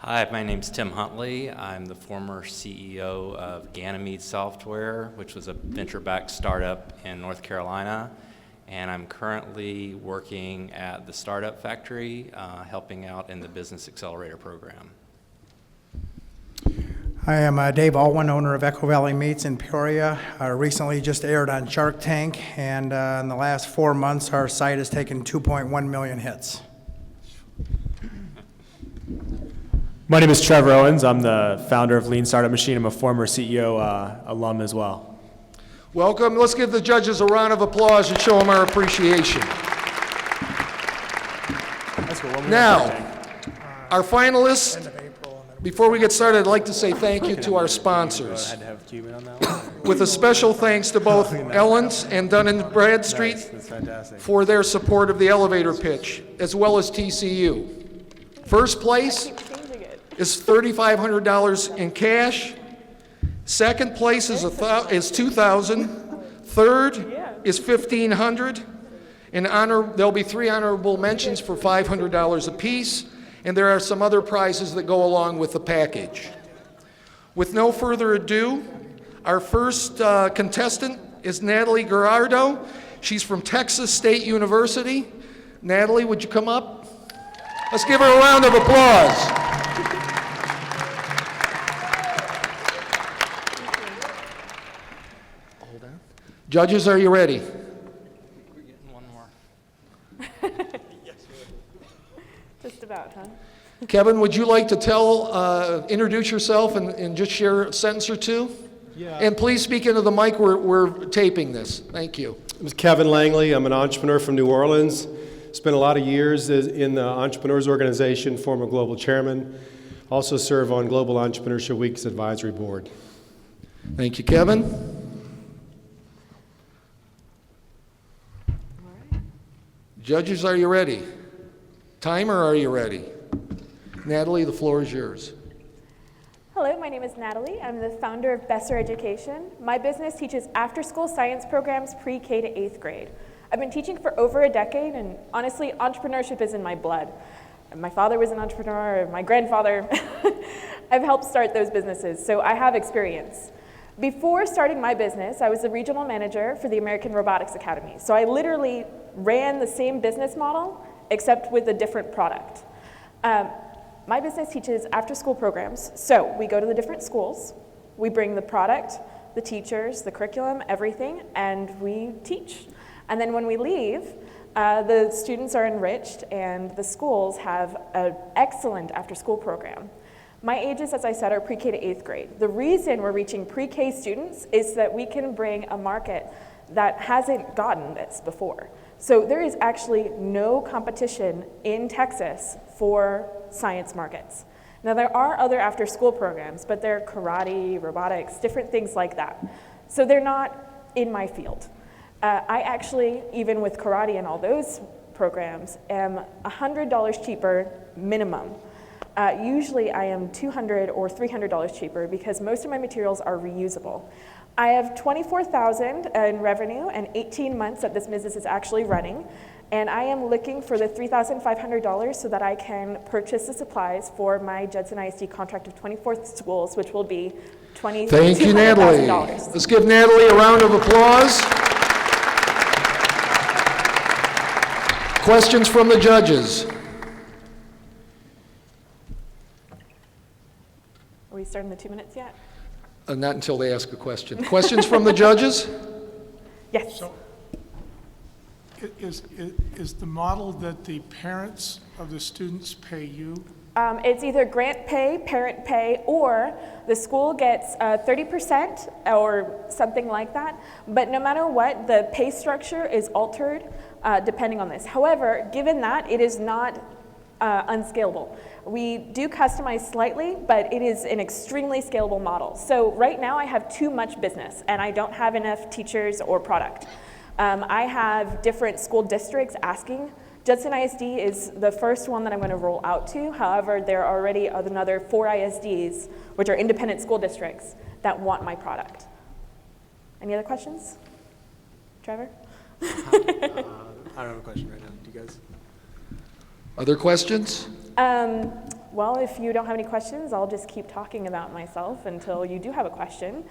Hi, my name's Tim Huntley. I'm the former CEO of Ganymede Software, which was a venture-backed startup in North Carolina. And I'm currently working at the Startup Factory, helping out in the Business Accelerator program. I am Dave Alwyn, owner of Echo Valley Meats in Peoria. Recently just aired on Shark Tank, and in the last 4 months, our site has taken 2.1 million hits. My name is Trevor Owens. I'm the founder of Lean Startup Machine. I'm a former CEO alum as well. Welcome. Let's give the judges a round of applause and show them our appreciation. That's cool. Now, our finalists, before we get started, I'd like to say thank you to our sponsors. With a special thanks to both Ellens and Dun & Bradstreet for their support of the elevator pitch, as well as TCU. First place is $3,500 in cash. Second place is $2,000. Third is $1,500. There'll be 3 honorable mentions for $500 apiece, and there are some other prizes that go along with the package. With no further ado, our first contestant is Natalie Gerardo. She's from Texas State University. Natalie, would you come up? Let's give her a round of applause. Judges, are you ready? We're getting one more. Just about, huh? Kevin, would you like to introduce yourself and just share a sentence or two? Yeah. And please speak into the mic, we're taping this. Thank you. I'm Kevin Langley. I'm an entrepreneur from New Orleans. Spent a lot of years in the Entrepreneurs Organization, former global chairman. Also serve on Global Entrepreneurship Week's advisory board. Thank you, Kevin. Judges, are you ready? Timer, are you ready? Natalie, the floor is yours. Hello, my name is Natalie. I'm the founder of Besser Education. My business teaches after-school science programs pre-K to 8th grade. I've been teaching for over a decade, and honestly, entrepreneurship is in my blood. My father was an entrepreneur, my grandfather. I've helped start those businesses, so I have experience. Before starting my business, I was the regional manager for the American Robotics Academy. So I literally ran the same business model, except with a different product. My business teaches after-school programs. So we go to the different schools, we bring the product, the teachers, the curriculum, everything, and we teach. And then when we leave, the students are enriched and the schools have an excellent after-school program. My ages, as I said, are pre-K to 8th grade. The reason we're reaching pre-K students is that we can bring a market that hasn't gotten this before. So there is actually no competition in Texas for science markets. Now there are other after-school programs, but they're karate, robotics, different things like that. So they're not in my field. I actually, even with karate and all those programs, am $100 cheaper minimum. Usually I am $200 or $300 cheaper because most of my materials are reusable. I have $24,000 in revenue and 18 months that this business is actually running, and I am looking for the $3,500 so that I can purchase the supplies for my Judson ISD contract of 24 schools, which will be $200,000. Thank you, Natalie. Let's give Natalie a round of applause. Questions from the judges? Are we starting the 2 minutes yet? Not until they ask a question. Questions from the judges? Yes. So, is the model that the parents of the students pay you? It's either grant pay, parent pay, or the school gets 30% or something like that. But no matter what, the pay structure is altered depending on this. However, given that, it is not unscalable. We do customize slightly, but it is an extremely scalable model. So right now I have too much business and I don't have enough teachers or product. I have different school districts asking. Judson ISD is the first one that I'm going to roll out to. However, there are already another 4 ISDs, which are independent school districts, that want my product. Any other questions? Trevor? I don't have a question right now. Do you guys? Other questions? well, if you don't have any questions, I'll just keep talking about myself until you do have a question.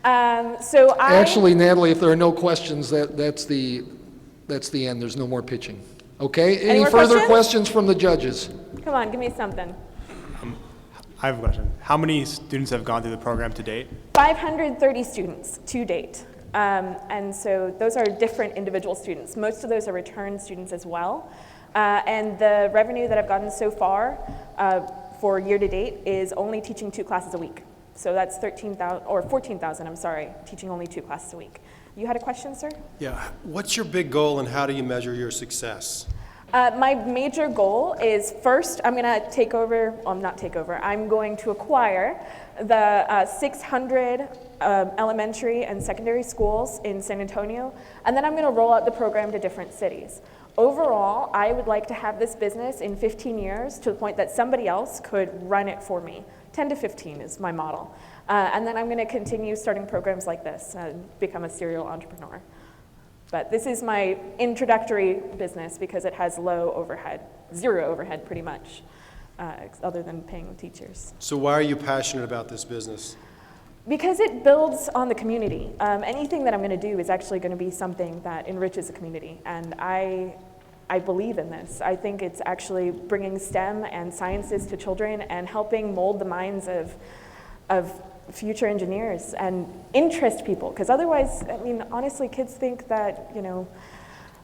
Actually, Natalie, if there are no questions, that's the end. There's no more pitching. Okay? Any more further questions? questions from the judges? Come on, give me something. I have a question. How many students have gone through the program to date? 530 students to date. And so those are different individual students. Most of those are return students as well. And the revenue that I've gotten so far for year to date is only teaching 2 classes a week. So that's 13,000 or 14,000, I'm sorry, teaching only 2 classes a week. You had a question, sir? Yeah. What's your big goal and how do you measure your success? My major goal is first, I'm going to take over, well, not take over, I'm going to acquire the 600 elementary and secondary schools in San Antonio, and then I'm going to roll out the program to different cities. Overall, I would like to have this business in 15 years to the point that somebody else could run it for me. 10 to 15 is my model. And then I'm going to continue starting programs like this and become a serial entrepreneur. But this is my introductory business because it has low overhead, 0 overhead pretty much, other than paying teachers. So why are you passionate about this business? Because it builds on the community. Anything that I'm going to do is actually going to be something that enriches the community. And I believe in this. I think it's actually bringing STEM and sciences to children and helping mold the minds of future engineers and interest people, because otherwise, I mean, honestly, kids think that, you know,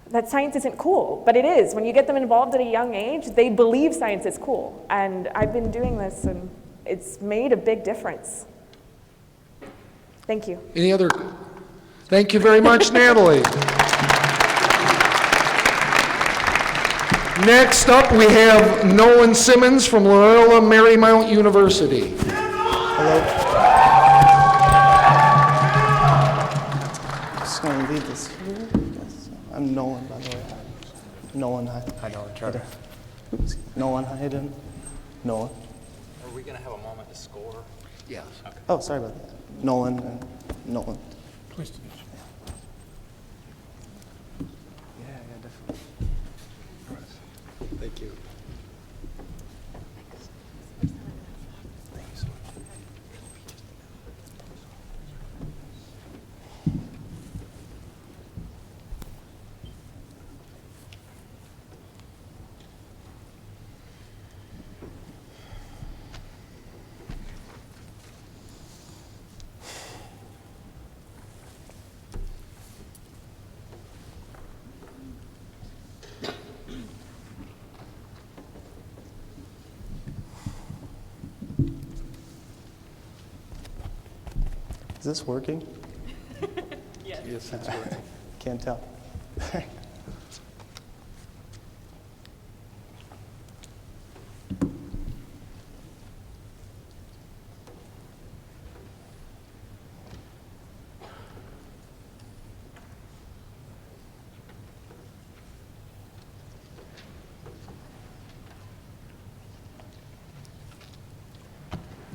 that science isn't cool, but it is. When you get them involved at a young age, they believe science is cool. And I've been doing this, and it's made a big difference. Thank you. Any other? Thank you very much, Natalie. Next up, we have Nolan Simmons from Loyola Marymount University. Hello. Just gonna leave this here. Yes. I'm Nolan, by the way. Nolan, hi. I know, Trevor. Oops. Nolan, how you doing? Nolan. Are we going to have a moment to score? Yeah. Oh, sorry about that. Nolan and Nolan. Pleased to meet you. Yeah, definitely. Thank you. Is this working? Yes, that's right. Can't tell.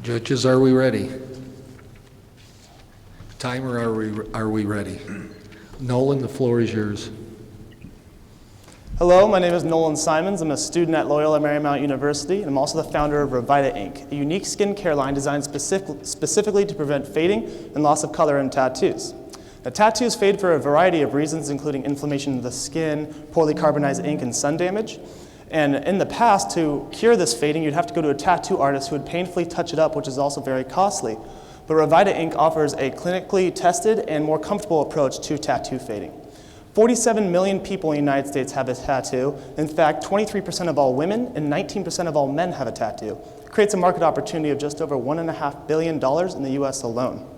Judges, are we ready? Timer, are we ready? Nolan, the floor is yours. Hello, my name is Nolan Simmons. I'm a student at Loyola Marymount University, and I'm also the founder of Revita Inc., a unique skincare line designed specifically to prevent fading and loss of color in tattoos. Now, tattoos fade for a variety of reasons, including inflammation of the skin, poorly carbonized ink, and sun damage. And in the past, to cure this fading, you'd have to go to a tattoo artist who would painfully touch it up, which is also very costly. But Revita Inc. offers a clinically tested and more comfortable approach to tattoo fading. 47 million people in the United States have a tattoo. In fact, 23% of all women and 19% of all men have a tattoo. It creates a market opportunity of just over $1.5 billion in the US alone.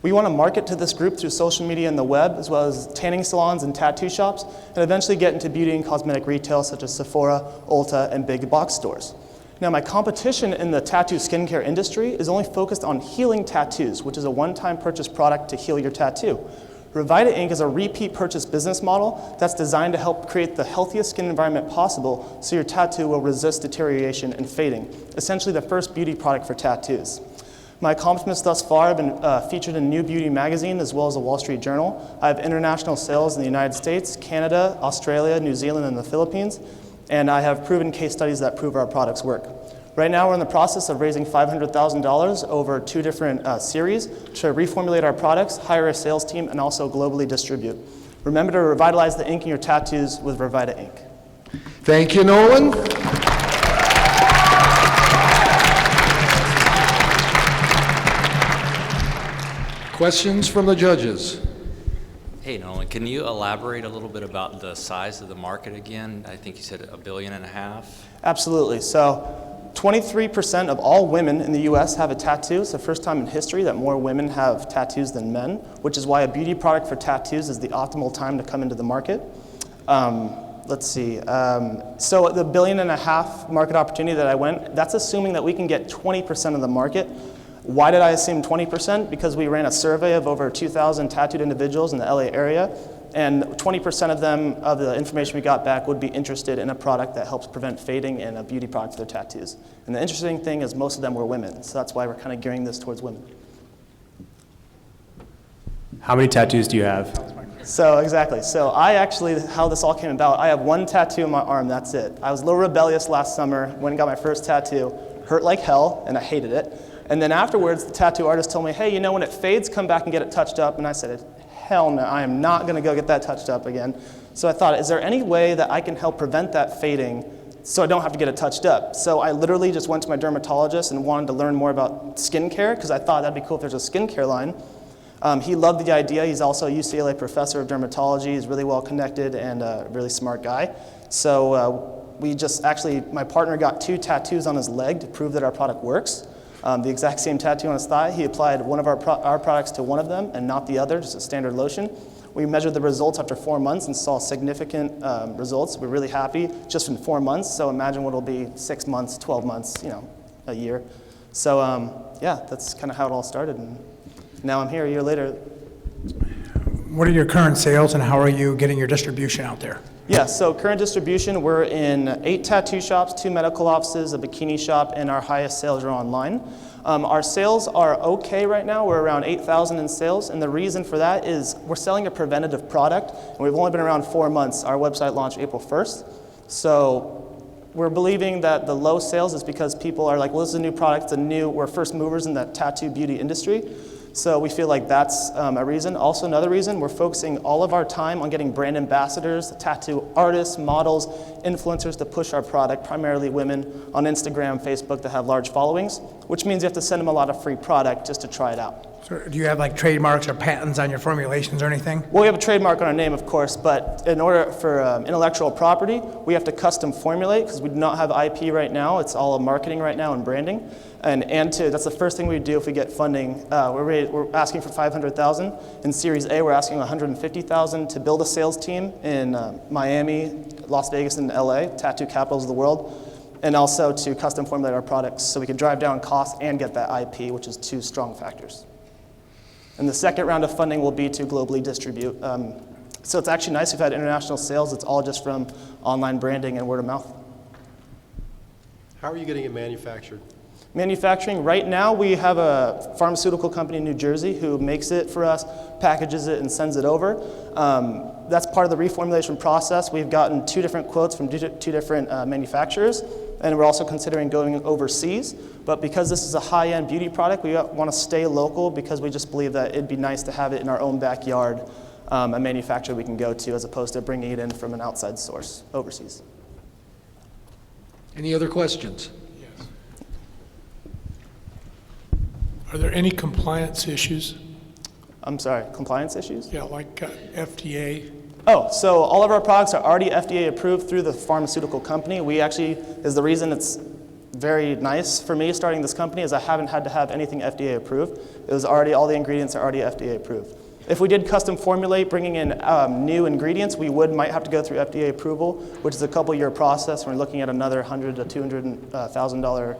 We want to market to this group through social media and the web, as well as tanning salons and tattoo shops, and eventually get into beauty and cosmetic retail such as Sephora, Ulta, and big box stores. Now, my competition in the tattoo skincare industry is only focused on healing tattoos, which is a one-time purchase product to heal your tattoo. Revita Inc. is a repeat purchase business model that's designed to help create the healthiest skin environment possible so your tattoo will resist deterioration and fading, essentially the first beauty product for tattoos. My accomplishments thus far have been featured in New Beauty magazine as well as the Wall Street Journal. I have international sales in the United States, Canada, Australia, New Zealand, and the Philippines, and I have proven case studies that prove our products work. Right now, we're in the process of raising $500,000 over 2 different series to reformulate our products, hire a sales team, and also globally distribute. Remember to revitalize the ink in your tattoos with Revita ink. Thank you, Nolan. Questions from the judges? Hey, Nolan, can you elaborate a little bit about the size of the market again? I think you said $1.5 billion. Absolutely. So 23% of all women in the US have a tattoo. It's the first time in history that more women have tattoos than men, which is why a beauty product for tattoos is the optimal time to come into the market. Let's see. So the $1.5 billion market opportunity that I went, that's assuming that we can get 20% of the market. Why did I assume 20%? Because we ran a survey of over 2,000 tattooed individuals in the LA area, and 20% of them, of the information we got back, would be interested in a product that helps prevent fading and a beauty product for their tattoos. And the interesting thing is most of them were women, so that's why we're kind of gearing this towards women. How many tattoos do you have? So exactly. So I actually, how this all came about, I have 1 tattoo on my arm, that's it. I was a little rebellious last summer, went and got my first tattoo, hurt like hell, and I hated it. And then afterwards, the tattoo artist told me, hey, you know, when it fades, come back and get it touched up. And I said, hell no, I am not gonna go get that touched up again. So I thought, is there any way that I can help prevent that fading so I don't have to get it touched up? So I literally just went to my dermatologist and wanted to learn more about skincare, because I thought that'd be cool if there's a skincare line. He loved the idea. He's also a UCLA professor of dermatology. He's really well connected and a really smart guy. So we just actually, my partner got 2 tattoos on his leg to prove that our product works. The exact same tattoo on his thigh, he applied one of our products to one of them and not the other, just a standard lotion. We measured the results after 4 months and saw significant results. We're really happy just in 4 months, so imagine what it'll be 6 months, 12 months, you know, a year. So yeah, that's kind of how it all started, and now I'm here a year later. What are your current sales and how are you getting your distribution out there? Yeah, so current distribution, we're in 8 tattoo shops, 2 medical offices, a bikini shop, and our highest sales are online. Our sales are okay right now. We're around 8,000 in sales, and the reason for that is we're selling a preventative product, and we've only been around 4 months. Our website launched April 1st, so we're believing that the low sales is because people are like, well, this is a new product, we're first movers in the tattoo beauty industry. So we feel like that's a reason. Also another reason, we're focusing all of our time on getting brand ambassadors, tattoo artists, models, influencers to push our product, primarily women, on Instagram, Facebook that have large followings, which means you have to send them a lot of free product just to try it out. So do you have like trademarks or patents on your formulations or anything? Well, we have a trademark on our name, of course, but in order for intellectual property, we have to custom formulate because we do not have IP right now. It's all marketing right now and branding. And that's the first thing we do if we get funding. We're asking for $500,000. In Series A, we're asking $150,000 to build a sales team in Miami, Las Vegas, and LA, tattoo capitals of the world, and also to custom formulate our products so we can drive down costs and get that IP, which is 2 strong factors. And the second round of funding will be to globally distribute. So it's actually nice we've had international sales. It's all just from online branding and word of mouth. How are you getting it manufactured? Manufacturing, right now we have a pharmaceutical company in New Jersey who makes it for us, packages it, and sends it over. That's part of the reformulation process. We've gotten 2 different quotes from 2 different manufacturers, and we're also considering going overseas. But because this is a high-end beauty product, we want to stay local because we just believe that it'd be nice to have it in our own backyard, a manufacturer we can go to as opposed to bringing it in from an outside source overseas. Any other questions? Yes. Are there any compliance issues? I'm sorry, compliance issues? Yeah, like FDA? Oh, so all of our products are already FDA approved through the pharmaceutical company. We actually, is the reason it's very nice for me starting this company is I haven't had to have anything FDA approved. It was already, all the ingredients are already FDA approved. If we did custom formulate, bringing in new ingredients, we might have to go through FDA approval, which is a couple-year process. We're looking at another $100,000 to $200,000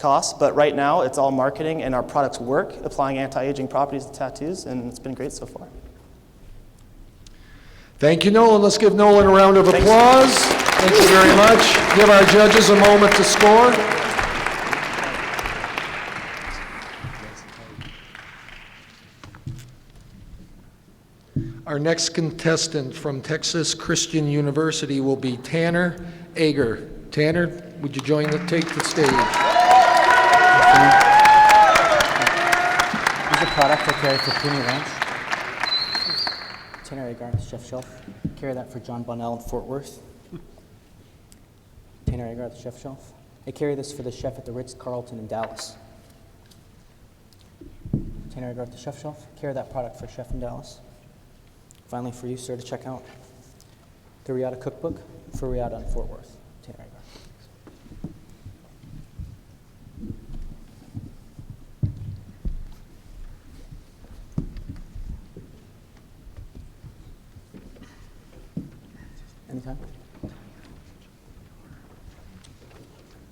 cost. But right now, it's all marketing, and our products work, applying anti-aging properties to tattoos, and it's been great so far. Thank you, Nolan. Let's give Nolan a round of applause. Thank you very much. Give our judges a moment to score. Our next contestant from Texas Christian University will be Tanner Ager. Tanner, would you take the stage? Carry for Premium Ranch. Tanner Ager, Chef Shelf. Carry that for John Bonnell in Fort Worth. Tanner Ager at the Chef Shelf. I carry this for the chef at the Ritz-Carlton in Dallas. Tanner Ager at the Chef Shelf. Carry that product for chef in Dallas. Finally, for you, sir, to check out the Riata Cookbook for Riata in Fort Worth. Tanner Ager. Anytime.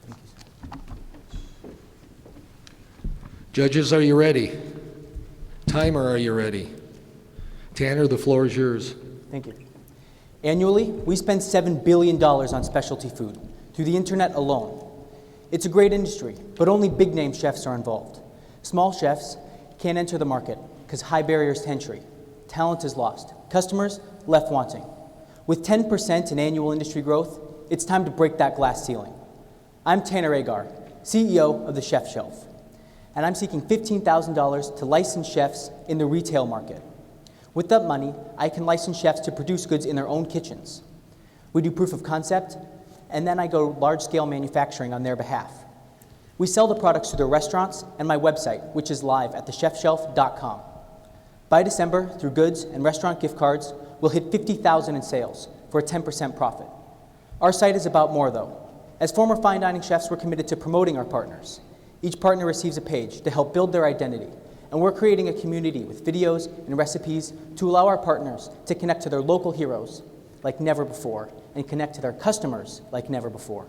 Thank you, sir. Judges, are you ready? Timer, are you ready? Tanner, the floor is yours. Thank you. Annually, we spend $7 billion on specialty food through the internet alone. It's a great industry, but only big-name chefs are involved. Small chefs can't enter the market because high barriers to entry. Talent is lost. Customers left wanting. With 10% in annual industry growth, it's time to break that glass ceiling. I'm Tanner Ager, CEO of the Chef Shelf, and I'm seeking $15,000 to license chefs in the retail market. With that money, I can license chefs to produce goods in their own kitchens. We do proof of concept, and then I go large-scale manufacturing on their behalf. We sell the products to their restaurants and my website, which is live at thechefshelf.com. By December, through goods and restaurant gift cards, we'll hit $50,000 in sales for a 10% profit. Our site is about more, though. As former fine dining chefs, we're committed to promoting our partners. Each partner receives a page to help build their identity, and we're creating a community with videos and recipes to allow our partners to connect to their local heroes like never before and connect to their customers like never before.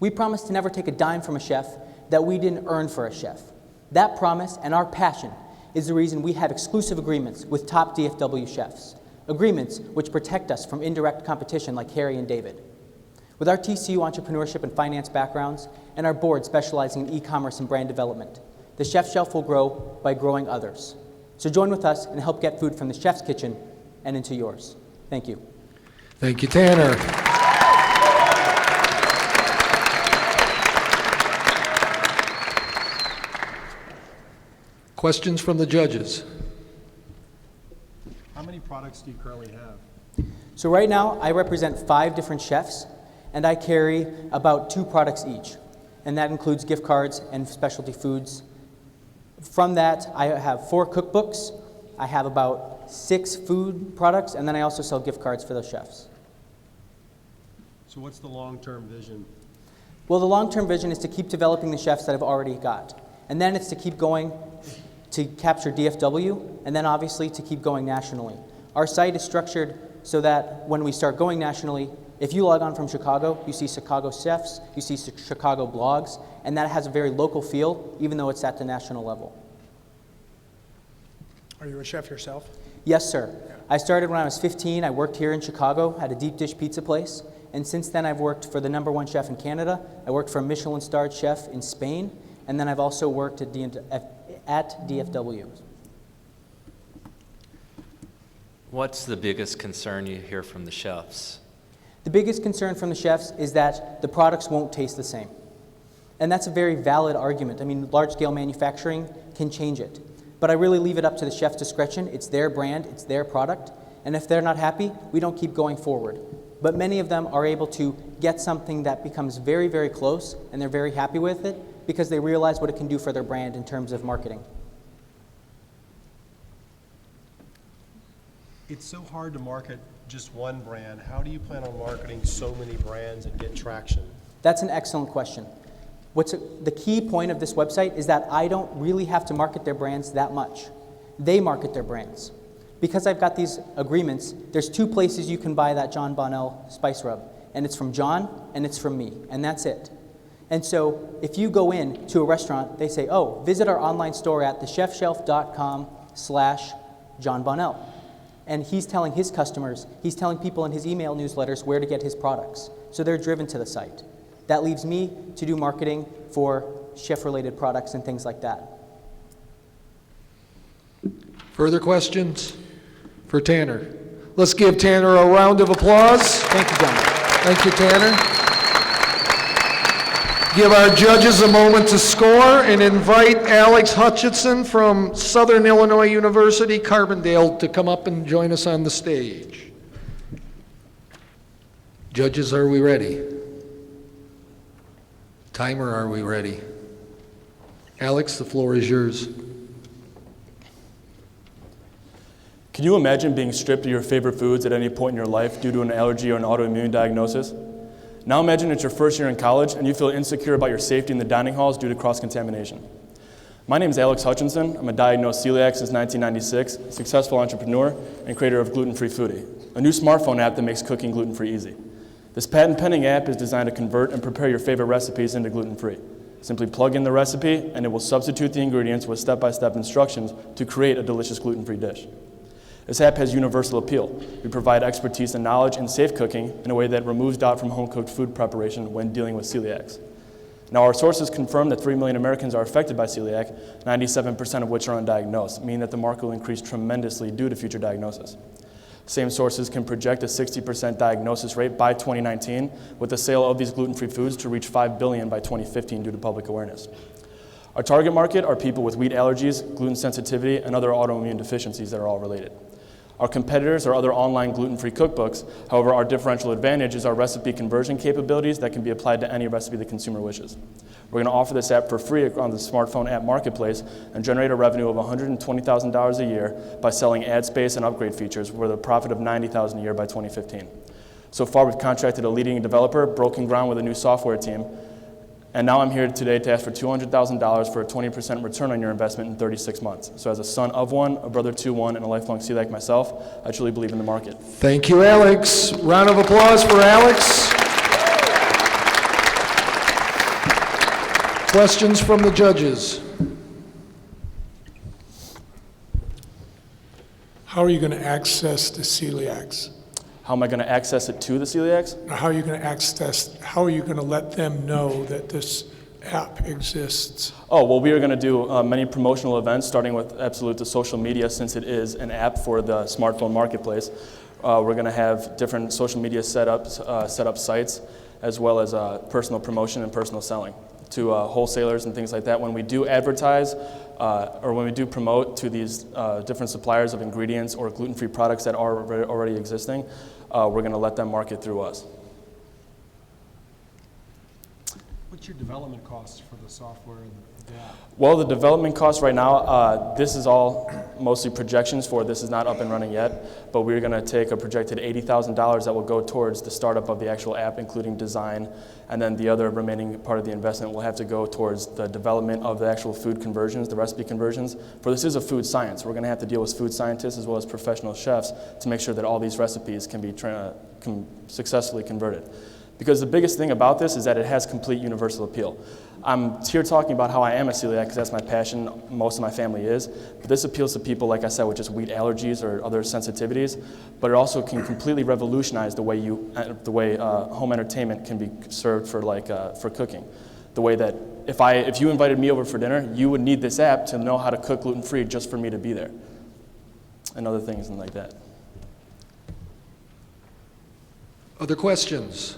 We promise to never take a dime from a chef that we didn't earn for a chef. That promise and our passion is the reason we have exclusive agreements with top DFW chefs, agreements which protect us from indirect competition like Harry and David. With our TCU entrepreneurship and finance backgrounds and our board specializing in e-commerce and brand development, the Chef Shelf will grow by growing others. So join with us and help get food from the chef's kitchen and into yours. Thank you. Thank you, Tanner. Questions from the judges? How many products do you currently have? So right now, I represent 5 different chefs, and I carry about 2 products each, and that includes gift cards and specialty foods. From that, I have 4 cookbooks, I have about 6 food products, and then I also sell gift cards for those chefs. So what's the long-term vision? Well, the long-term vision is to keep developing the chefs that I've already got, and then it's to keep going to capture DFW, and then obviously to keep going nationally. Our site is structured so that when we start going nationally, if you log on from Chicago, you see Chicago chefs, you see Chicago blogs, and that has a very local feel, even though it's at the national level. Are you a chef yourself? Yes, sir. I started when I was 15. I worked here in Chicago at a deep dish pizza place, and since then I've worked for the #1 chef in Canada. I worked for a Michelin-starred chef in Spain, and then I've also worked at DFW. What's the biggest concern you hear from the chefs? The biggest concern from the chefs is that the products won't taste the same. And that's a very valid argument. I mean, large-scale manufacturing can change it. But I really leave it up to the chef's discretion. It's their brand, it's their product. And if they're not happy, we don't keep going forward. But many of them are able to get something that becomes very, very close, and they're very happy with it because they realize what it can do for their brand in terms of marketing. It's so hard to market just one brand. How do you plan on marketing so many brands and get traction? That's an excellent question. The key point of this website is that I don't really have to market their brands that much. They market their brands. Because I've got these agreements, there's 2 places you can buy that John Bonnell spice rub, and it's from John and it's from me, and that's it. And so if you go in to a restaurant, they say, oh, visit our online store at thechefshelf.com/John Bonnell. And he's telling his customers, he's telling people in his email newsletters where to get his products. So they're driven to the site. That leaves me to do marketing for chef-related products and things like that. Further questions for Tanner? Let's give Tanner a round of applause. Thank you, gentlemen. Thank you, Tanner. Give our judges a moment to score and invite Alex Hutchinson from Southern Illinois University, Carbondale, to come up and join us on the stage. Judges, are we ready? Timer, are we ready? Alex, the floor is yours. Can you imagine being stripped of your favorite foods at any point in your life due to an allergy or an autoimmune diagnosis? Now imagine it's your first year in college and you feel insecure about your safety in the dining halls due to cross-contamination. My name is Alex Hutchinson. I'm a diagnosed celiac since 1996, successful entrepreneur, and creator of Gluten-Free Foodie, a new smartphone app that makes cooking gluten-free easy. This patent-pending app is designed to convert and prepare your favorite recipes into gluten-free. Simply plug in the recipe and it will substitute the ingredients with step-by-step instructions to create a delicious gluten-free dish. This app has universal appeal. We provide expertise and knowledge in safe cooking in a way that removes doubt from home-cooked food preparation when dealing with celiacs. Now, our sources confirm that 3 million Americans are affected by celiac, 97% of which are undiagnosed, meaning that the market will increase tremendously due to future diagnosis. Same sources can project a 60% diagnosis rate by 2019, with the sale of these gluten-free foods to reach $5 billion by 2015 due to public awareness. Our target market are people with wheat allergies, gluten sensitivity, and other autoimmune deficiencies that are all related. Our competitors are other online gluten-free cookbooks. However, our differential advantage is our recipe conversion capabilities that can be applied to any recipe the consumer wishes. We're going to offer this app for free on the smartphone app marketplace and generate a revenue of $120,000 a year by selling ad space and upgrade features with a profit of $90,000 a year by 2015. So far, we've contracted a leading developer, broken ground with a new software team, and now I'm here today to ask for $200,000 for a 20% return on your investment in 36 months. So as a son of one, a brother to one, and a lifelong celiac myself, I truly believe in the market. Thank you, Alex. Round of applause for Alex. Questions from the judges? How are you going to access the celiacs? How am I going to access it to the celiacs? How are you going to let them know that this app exists? Oh, well, we are going to do many promotional events, starting with absolute to social media, since it is an app for the smartphone marketplace. We're going to have different social media set up sites, as well as personal promotion and personal selling to wholesalers and things like that. When we do advertise or when we do promote to these different suppliers of ingredients or gluten-free products that are already existing, we're going to let them market through us. What's your development costs for the software and the app? Well, the development costs right now, this is all mostly projections for this is not up and running yet, but we're going to take a projected $80,000 that will go towards the startup of the actual app, including design, and then the other remaining part of the investment will have to go towards the development of the actual food conversions, the recipe conversions. For this is a food science. We're going to have to deal with food scientists as well as professional chefs to make sure that all these recipes can be successfully converted. Because the biggest thing about this is that it has complete universal appeal. I'm here talking about how I am a celiac because that's my passion, most of my family is, but this appeals to people, like I said, with just wheat allergies or other sensitivities, but it also can completely revolutionize the way home entertainment can be served for cooking. The way that if you invited me over for dinner, you would need this app to know how to cook gluten-free just for me to be there, and other things like that. Other questions?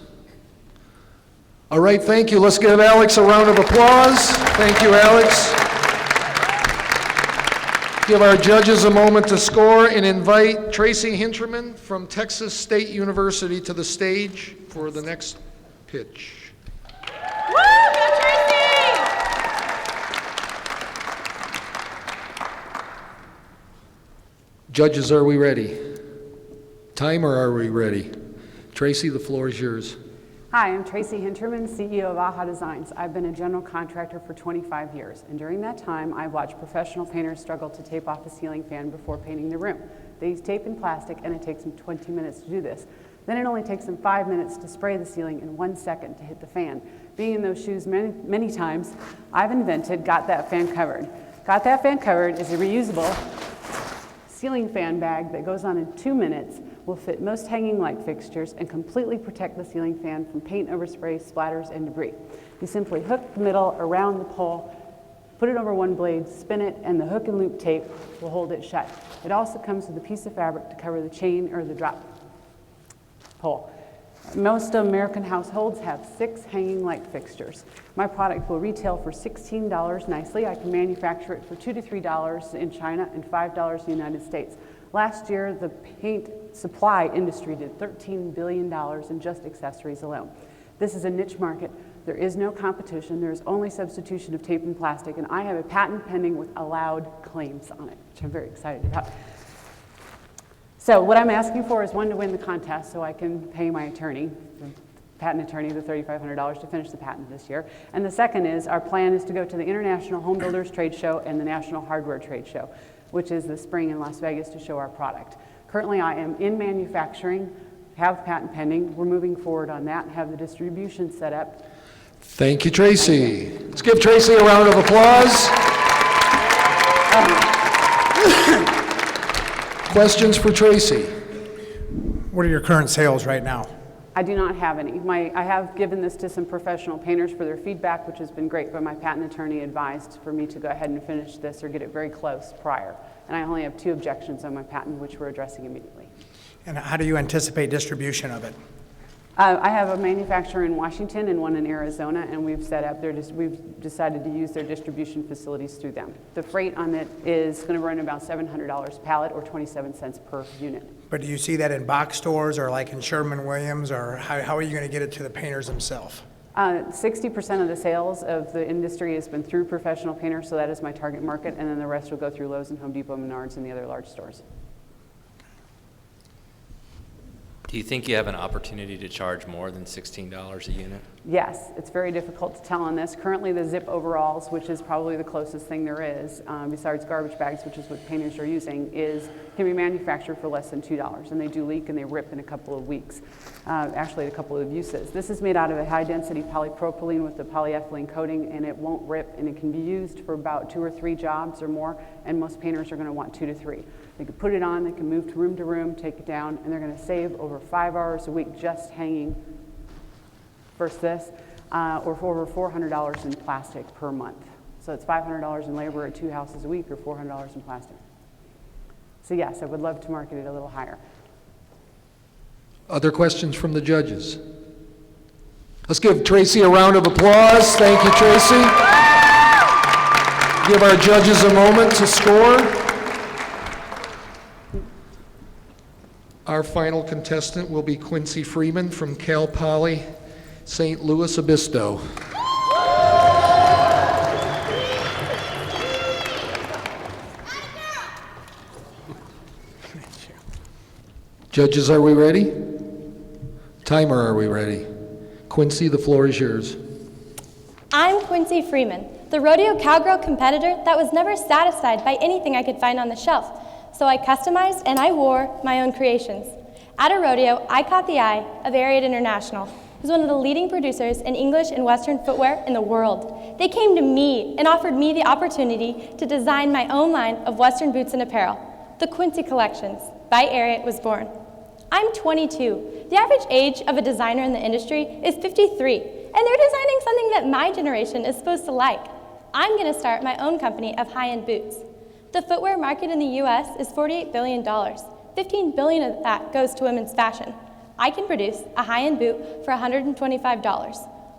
All right, thank you. Let's give Alex a round of applause. Thank you, Alex. Give our judges a moment to score and invite Tracy Hindman from Texas State University to the stage for the next pitch. Woo! Go Tracy! Judges, are we ready? Timer, are we ready? Tracy, the floor is yours. Hi, I'm Tracy Hindman, CEO of Ager Designs. I've been a general contractor for 25 years, and during that time, I've watched professional painters struggle to tape off a ceiling fan before painting the room. They use tape and plastic, and it takes them 20 minutes to do this. Then it only takes them 5 minutes to spray the ceiling and 1 second to hit the fan. Being in those shoes many times, I've invented Got That Fan Covered. Got That Fan Covered is a reusable ceiling fan bag that goes on in 2 minutes, will fit most hanging light fixtures, and completely protect the ceiling fan from paint overspray, splatters, and debris. You simply hook the middle around the pole, put it over one blade, spin it, and the hook and loop tape will hold it shut. It also comes with a piece of fabric to cover the chain or the drop pole. Most American households have 6 hanging light fixtures. My product will retail for $16 nicely. I can manufacture it for $2 to $3 in China and $5 in the United States. Last year, the paint supply industry did $13 billion in just accessories alone. This is a niche market. There is no competition. There is only substitution of tape and plastic, and I have a patent pending with allowed claims on it, which I'm very excited about. So what I'm asking for is one, to win the contest so I can pay my attorney, the patent attorney, the $3,500 to finish the patent this year. And the second is, our plan is to go to the International Home Builders Trade Show and the National Hardware Trade Show, which is this spring in Las Vegas, to show our product. Currently, I am in manufacturing, have patent pending. We're moving forward on that and have the distribution set up. Thank you, Tracy. Let's give Tracy a round of applause. Questions for Tracy? What are your current sales right now? I do not have any. I have given this to some professional painters for their feedback, which has been great, but my patent attorney advised for me to go ahead and finish this or get it very close prior. And I only have 2 objections on my patent, which we're addressing immediately. And how do you anticipate distribution of it? I have a manufacturer in Washington and one in Arizona, and we've set up we've decided to use their distribution facilities through them. The freight on it is going to run about $700 a pallet, or 27 cents per unit. But do you see that in box stores or like in Sherwin-Williams, or how are you going to get it to the painters themselves? 60% of the sales of the industry has been through professional painters, so that is my target market, and then the rest will go through Lowe's and Home Depot, Menards, and the other large stores. Do you think you have an opportunity to charge more than $16 a unit? Yes, it's very difficult to tell on this. Currently, the zip overalls, which is probably the closest thing there is, besides garbage bags, which is what painters are using, can be manufactured for less than $2, and they do leak and they rip in a couple of weeks, actually a couple of uses. This is made out of a high-density polypropylene with the polyethylene coating, and it won't rip, and it can be used for about 2 or 3 jobs or more, and most painters are going to want 2 to 3. They can put it on, they can move to room, take it down, and they're going to save over 5 hours a week just hanging versus this, or for over $400 in plastic per month. So it's $500 in labor at 2 houses a week, or $400 in plastic. So yes, I would love to market it a little higher. Other questions from the judges? Let's give Tracy a round of applause. Thank you, Tracy. Give our judges a moment to score. Our final contestant will be Quincy Freeman from Cal Poly St. Louis Obispo. Judges, are we ready? Timer, are we ready? Quincy, the floor is yours. I'm Quincy Freeman, the rodeo cowgirl competitor that was never satisfied by anything I could find on the shelf. So I customized and I wore my own creations. At a rodeo, I caught the eye of Hyatt International, who's one of the leading producers in English and Western footwear in the world. They came to me and offered me the opportunity to design my own line of Western boots and apparel. The Quincy Collections by Hyatt was born. I'm 22. The average age of a designer in the industry is 53, and they're designing something that my generation is supposed to like. I'm going to start my own company of high-end boots. The footwear market in the US is $48 billion. $15 billion of that goes to women's fashion. I can produce a high-end boot for $125,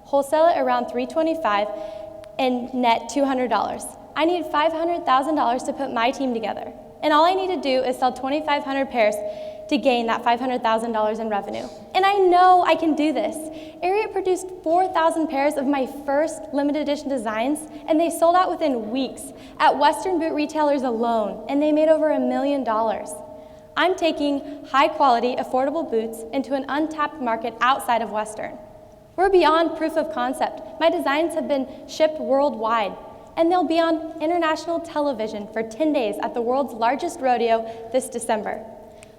wholesale it around $325, and net $200. I need $500,000 to put my team together. And all I need to do is sell 2,500 pairs to gain that $500,000 in revenue. And I know I can do this. Hyatt produced 4,000 pairs of my first limited edition designs, and they sold out within weeks at Western boot retailers alone, and they made over $1 million. I'm taking high-quality, affordable boots into an untapped market outside of Western. We're beyond proof of concept. My designs have been shipped worldwide, and they'll be on international television for 10 days at the world's largest rodeo this December.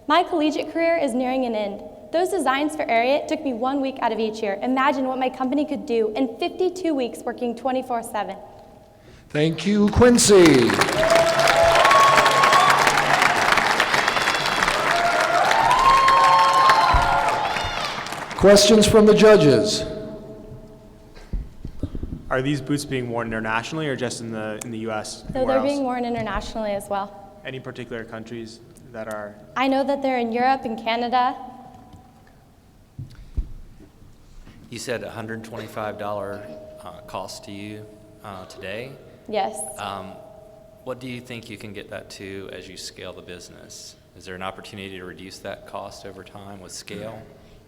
My collegiate career is nearing an end. Those designs for Hyatt took me 1 week out of each year. Imagine what my company could do in 52 weeks working 24/7. Thank you, Quincy. Questions from the judges? Are these boots being worn internationally or just in the U.S.? So they're being worn internationally as well. Any particular countries that are? I know that they're in Europe and Canada. You said $125 cost to you today. Yes. What do you think you can get that to as you scale the business? Is there an opportunity to reduce that cost over time with scale?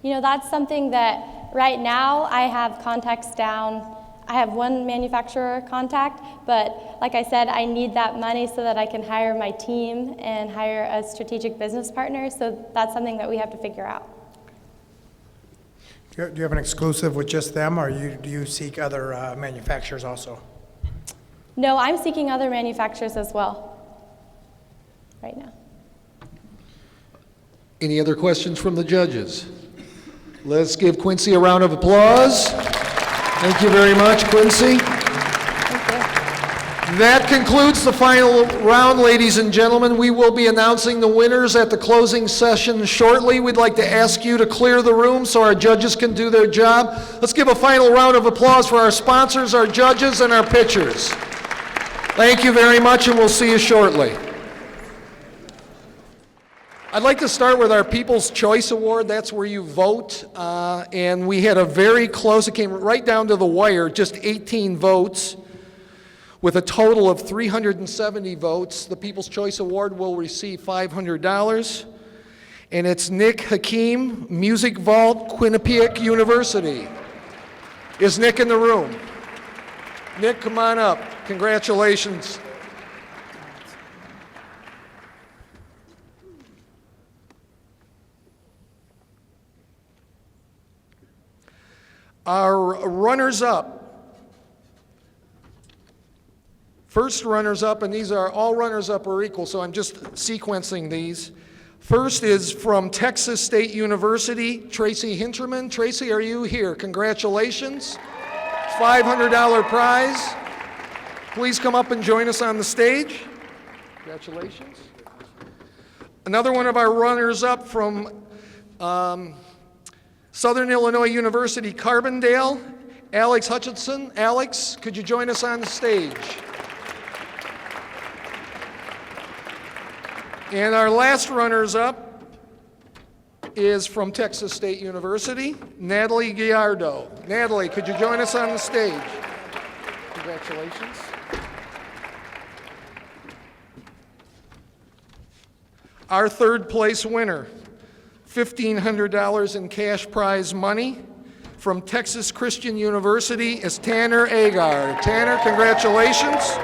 You know, that's something that right now I have contacts down. I have one manufacturer contact, but like I said, I need that money so that I can hire my team and hire a strategic business partner. So that's something that we have to figure out. Do you have an exclusive with just them, or do you seek other manufacturers also? No, I'm seeking other manufacturers as well right now. Any other questions from the judges? Let's give Quincy a round of applause. Thank you very much, Quincy. That concludes the final round, ladies and gentlemen. We will be announcing the winners at the closing session shortly. We'd like to ask you to clear the room so our judges can do their job. Let's give a final round of applause for our sponsors, our judges, and our pitchers. Thank you very much, and we'll see you shortly. I'd like to start with our People's Choice Award. That's where you vote. And we had a very close, it came right down to the wire, just 18 votes. With a total of 370 votes, the People's Choice Award will receive $500. And it's Nick Hakeem, Music Vault, Quinnipiac University. Is Nick in the room? Nick, come on up. Congratulations. Our runners-up, first runners-up, and these are all runners-up are equal, so I'm just sequencing these. First is from Texas State University, Tracy Hindman. Tracy, are you here? Congratulations. $500 prize. Please come up and join us on the stage. Congratulations. Another one of our runners-up from Southern Illinois University, Carbondale, Alex Hutchinson. Alex, could you join us on the stage? And our last runners-up is from Texas State University, Natalie Gerardo. Natalie, could you join us on the stage? Congratulations. Our third place winner, $1,500 in cash prize money from Texas Christian University is Tanner Ager. Tanner, congratulations.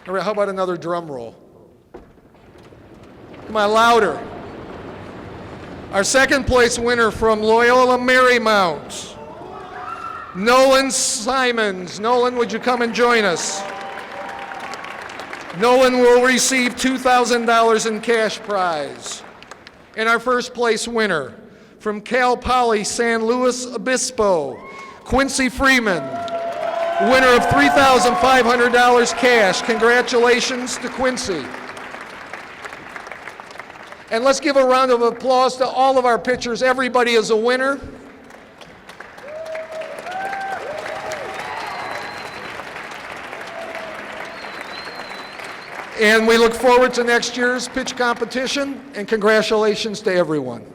All right, how about another drum roll? Come on, louder. Our second place winner from Loyola Marymount, Nolan Simmons. Nolan, would you come and join us? Nolan will receive $2,000 in cash prize. And our first place winner from Cal Poly San Luis Obispo, Quincy Freeman, winner of $3,500 cash. Congratulations to Quincy. And let's give a round of applause to all of our pitchers. Everybody is a winner. And we look forward to next year's pitch competition, and congratulations to everyone.